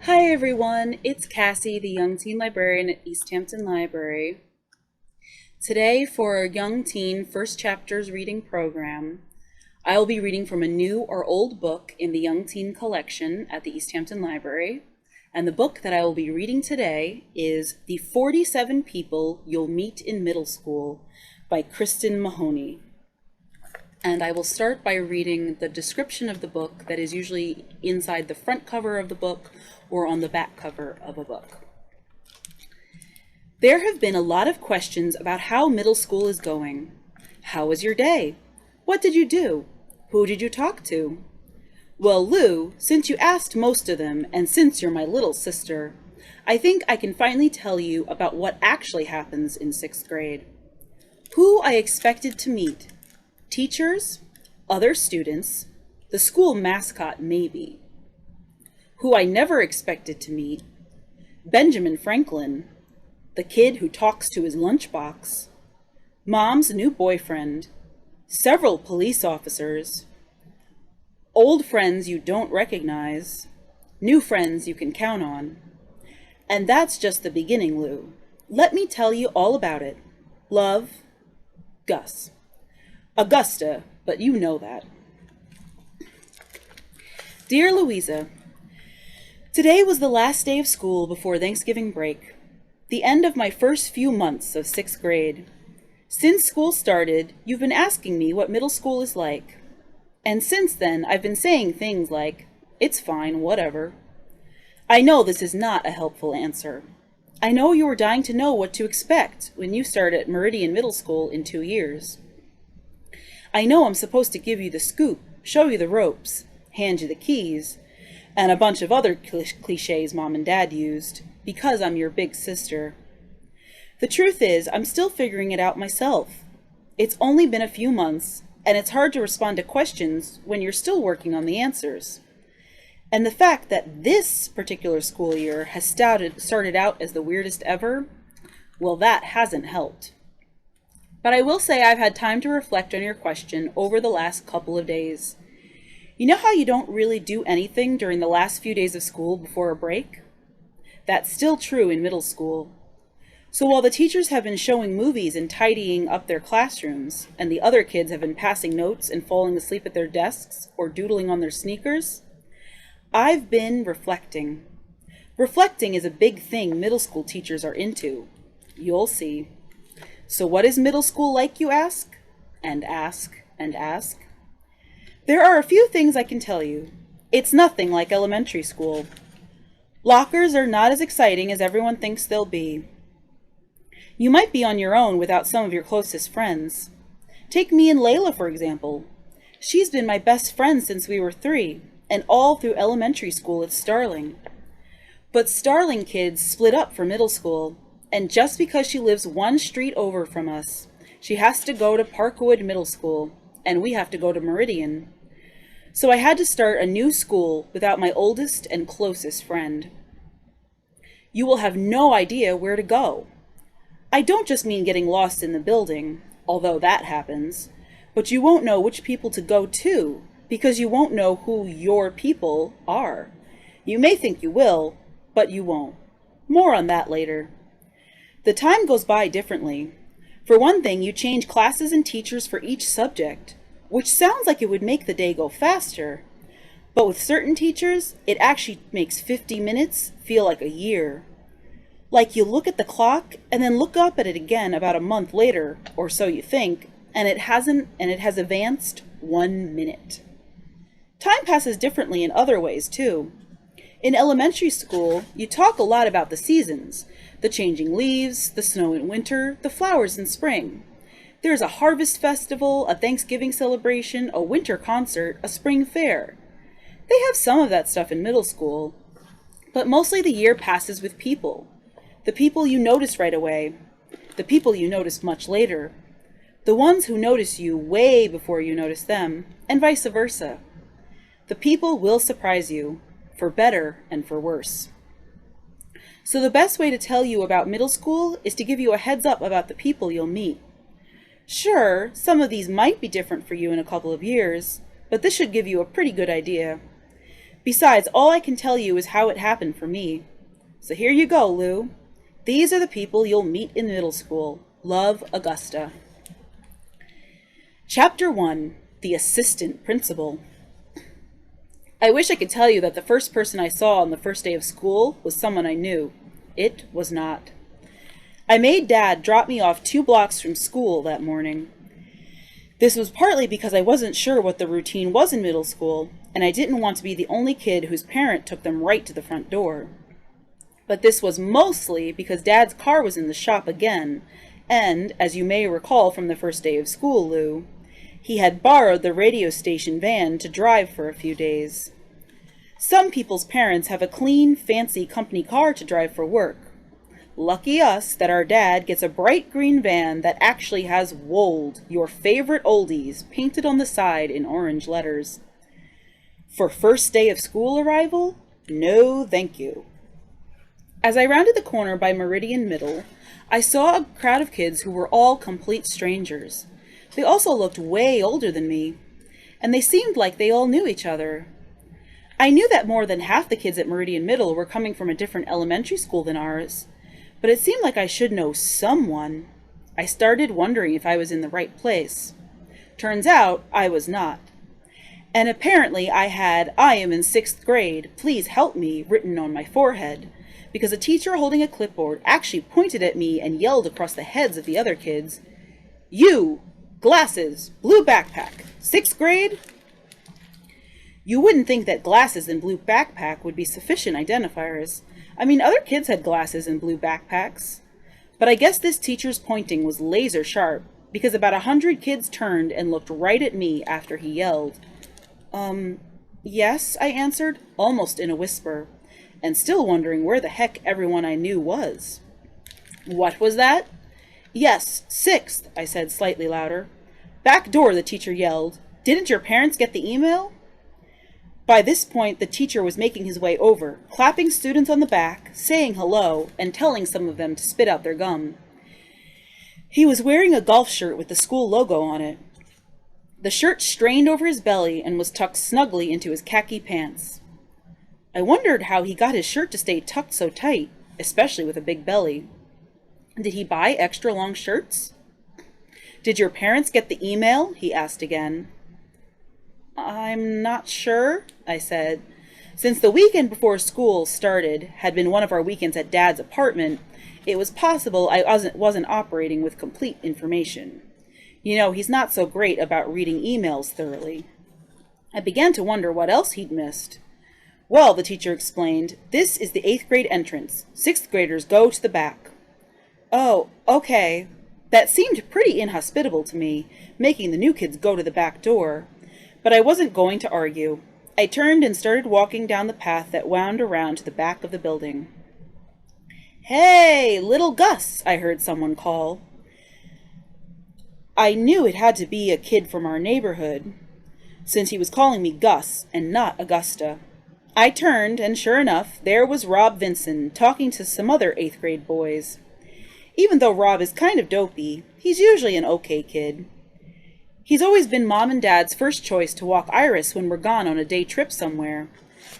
Hi everyone, it's Cassie, the Young Teen Librarian at East Hampton Library. Today for our Young Teen First Chapters reading program, I will be reading from a new or old book in the Young Teen collection at the East Hampton Library. And the book that I will be reading today is The 47 People You'll Meet in Middle School by Kristin Mahoney. And I will start by reading the description of the book that is usually inside the front cover of the book or on the back cover of a book. There have been a lot of questions about how middle school is going. How was your day? What did you do? Who did you talk to? Well, Lou, since you asked most of them, and since you're my little sister, I think I can finally tell you about what actually happens in 6th grade. Who I expected to meet. Teachers, other students, the school mascot maybe. Who I never expected to meet. Benjamin Franklin, the kid who talks to his lunchbox. Mom's new boyfriend. Several police officers. Old friends you don't recognize. New friends you can count on. And that's just the beginning, Lou. Let me tell you all about it. Love, Gus. Augusta, but you know that. Dear Louisa, today was the last day of school before Thanksgiving break, the end of my first few months of 6th grade. Since school started, you've been asking me what middle school is like. And since then, I've been saying things like, it's fine, whatever. I know this is not a helpful answer. I know you are dying to know what to expect when you start at Meridian Middle School in 2 years. I know I'm supposed to give you the scoop, show you the ropes, hand you the keys, and a bunch of other cliches Mom and Dad used, because I'm your big sister. The truth is, I'm still figuring it out myself. It's only been a few months, and it's hard to respond to questions when you're still working on the answers. And the fact that this particular school year has started out as the weirdest ever, well, that hasn't helped. But I will say I've had time to reflect on your question over the last couple of days. You know how you don't really do anything during the last few days of school before a break? That's still true in middle school. So while the teachers have been showing movies and tidying up their classrooms, and the other kids have been passing notes and falling asleep at their desks or doodling on their sneakers, I've been reflecting. Reflecting is a big thing middle school teachers are into. You'll see. So what is middle school like, you ask? And ask, and ask. There are a few things I can tell you. It's nothing like elementary school. Lockers are not as exciting as everyone thinks they'll be. You might be on your own without some of your closest friends. Take me and Layla, for example. She's been my best friend since we were 3, and all through elementary school at Starling. But Starling kids split up for middle school. And just because she lives 1 street over from us, she has to go to Parkwood Middle School, and we have to go to Meridian. So I had to start a new school without my oldest and closest friend. You will have no idea where to go. I don't just mean getting lost in the building, although that happens, but you won't know which people to go to, because you won't know who your people are. You may think you will, but you won't. More on that later. The time goes by differently. For one thing, you change classes and teachers for each subject, which sounds like it would make the day go faster. But with certain teachers, it actually makes 50 minutes feel like a year. Like you look at the clock and then look up at it again about a month later, or so you think, and it has advanced 1 minute. Time passes differently in other ways too. In elementary school, you talk a lot about the seasons, the changing leaves, the snow in winter, the flowers in spring. There's a harvest festival, a Thanksgiving celebration, a winter concert, a spring fair. They have some of that stuff in middle school, but mostly the year passes with people. The people you notice right away, the people you notice much later, the ones who notice you way before you notice them, and vice versa. The people will surprise you, for better and for worse. So the best way to tell you about middle school is to give you a heads up about the people you'll meet. Sure, some of these might be different for you in a couple of years, but this should give you a pretty good idea. Besides, all I can tell you is how it happened for me. So here you go, Lou. These are the people you'll meet in middle school. Love, Augusta. Chapter 1. The Assistant Principal. I wish I could tell you that the first person I saw on the first day of school was someone I knew. It was not. I made Dad drop me off 2 blocks from school that morning. This was partly because I wasn't sure what the routine was in middle school, and I didn't want to be the only kid whose parent took them right to the front door. But this was mostly because Dad's car was in the shop again, and, as you may recall from the first day of school, Lou, he had borrowed the radio station van to drive for a few days. Some people's parents have a clean, fancy company car to drive for work. Lucky us that our dad gets a bright green van that actually has Wold, your favorite oldies, painted on the side in orange letters. For first day of school arrival? No, thank you. As I rounded the corner by Meridian Middle, I saw a crowd of kids who were all complete strangers. They also looked way older than me, and they seemed like they all knew each other. I knew that more than half the kids at Meridian Middle were coming from a different elementary school than ours, but it seemed like I should know someone. I started wondering if I was in the right place. Turns out I was not. And apparently I had "I am in 6th grade, please help me" written on my forehead, because a teacher holding a clipboard actually pointed at me and yelled across the heads of the other kids, "You! Glasses! Blue backpack! 6th grade?" You wouldn't think that glasses and blue backpack would be sufficient identifiers. I mean, other kids had glasses and blue backpacks. But I guess this teacher's pointing was laser sharp, because about 100 kids turned and looked right at me after he yelled. Yes, I answered, almost in a whisper, and still wondering where the heck everyone I knew was. What was that? Yes, 6th, I said slightly louder. Back door, the teacher yelled. Didn't your parents get the email? By this point, the teacher was making his way over, clapping students on the back, saying hello, and telling some of them to spit out their gum. He was wearing a golf shirt with the school logo on it. The shirt strained over his belly and was tucked snugly into his khaki pants. I wondered how he got his shirt to stay tucked so tight, especially with a big belly. Did he buy extra long shirts? Did your parents get the email? He asked again. I'm not sure, I said. Since the weekend before school started had been one of our weekends at Dad's apartment, it was possible I wasn't operating with complete information. You know, he's not so great about reading emails thoroughly. I began to wonder what else he'd missed. Well, the teacher explained, this is the 8th grade entrance. 6th graders go to the back. Oh, okay. That seemed pretty inhospitable to me, making the new kids go to the back door. But I wasn't going to argue. I turned and started walking down the path that wound around to the back of the building. Hey, little Gus, I heard someone call. I knew it had to be a kid from our neighborhood, since he was calling me Gus and not Augusta. I turned, and sure enough, there was Rob Vinson talking to some other 8th grade boys. Even though Rob is kind of dopey, he's usually an okay kid. He's always been Mom and Dad's first choice to walk Iris when we're gone on a day trip somewhere,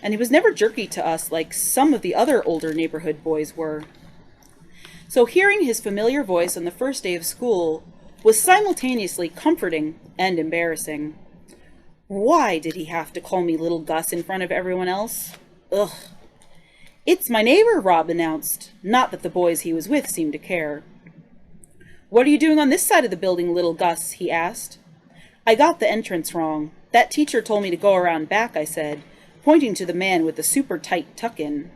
and he was never jerky to us like some of the other older neighborhood boys were. So hearing his familiar voice on the first day of school was simultaneously comforting and embarrassing. Why did he have to call me little Gus in front of everyone else? Ugh. It's my neighbor, Rob announced, not that the boys he was with seemed to care. What are you doing on this side of the building, little Gus? He asked. I got the entrance wrong. That teacher told me to go around back, I said, pointing to the man with the super tight tuck-in.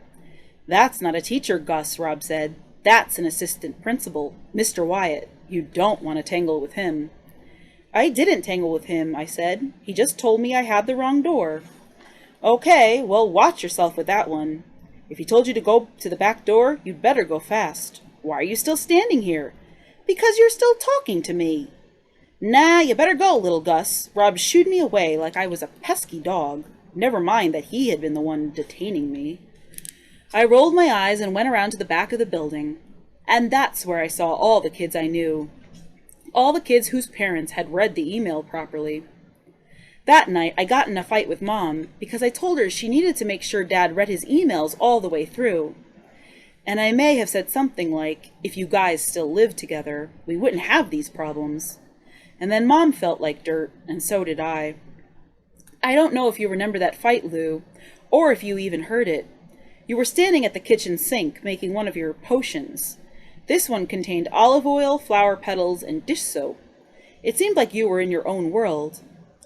That's not a teacher, Gus, Rob said. That's an assistant principal, Mr. Wyatt. You don't want to tangle with him. I didn't tangle with him, I said. He just told me I had the wrong door. Okay, well, watch yourself with that one. If he told you to go to the back door, you'd better go fast. Why are you still standing here? Because you're still talking to me. Nah, you better go, little Gus. Rob shooed me away like I was a pesky dog. Never mind that he had been the one detaining me. I rolled my eyes and went around to the back of the building. And that's where I saw all the kids I knew. All the kids whose parents had read the email properly. That night, I got in a fight with Mom because I told her she needed to make sure Dad read his emails all the way through. And I may have said something like, if you guys still lived together, we wouldn't have these problems. And then Mom felt like dirt, and so did I. I don't know if you remember that fight, Lou, or if you even heard it. You were standing at the kitchen sink making one of your potions. This one contained olive oil, flower petals, and dish soap. It seemed like you were in your own world,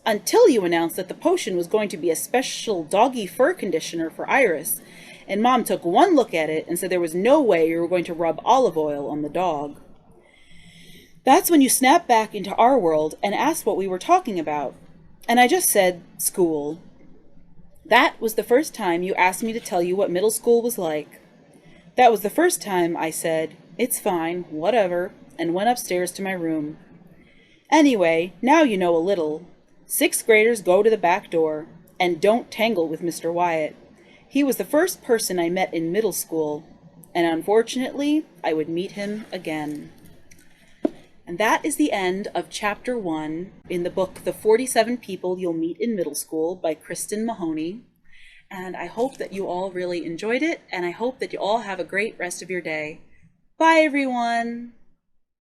until you announced that the potion was going to be a special doggy fur conditioner for Iris, and Mom took one look at it and said there was no way you were going to rub olive oil on the dog. That's when you snapped back into our world and asked what we were talking about, and I just said, school. That was the first time you asked me to tell you what middle school was like. That was the first time I said, it's fine, whatever, and went upstairs to my room. Anyway, now you know a little. 6th graders go to the back door, and don't tangle with Mr. Wyatt. He was the first person I met in middle school, and unfortunately, I would meet him again. And that is the end of Chapter 1 in the book The 47 People You'll Meet in Middle School by Kristin Mahoney. And I hope that you all really enjoyed it, and I hope that you all have a great rest of your day. Bye, everyone!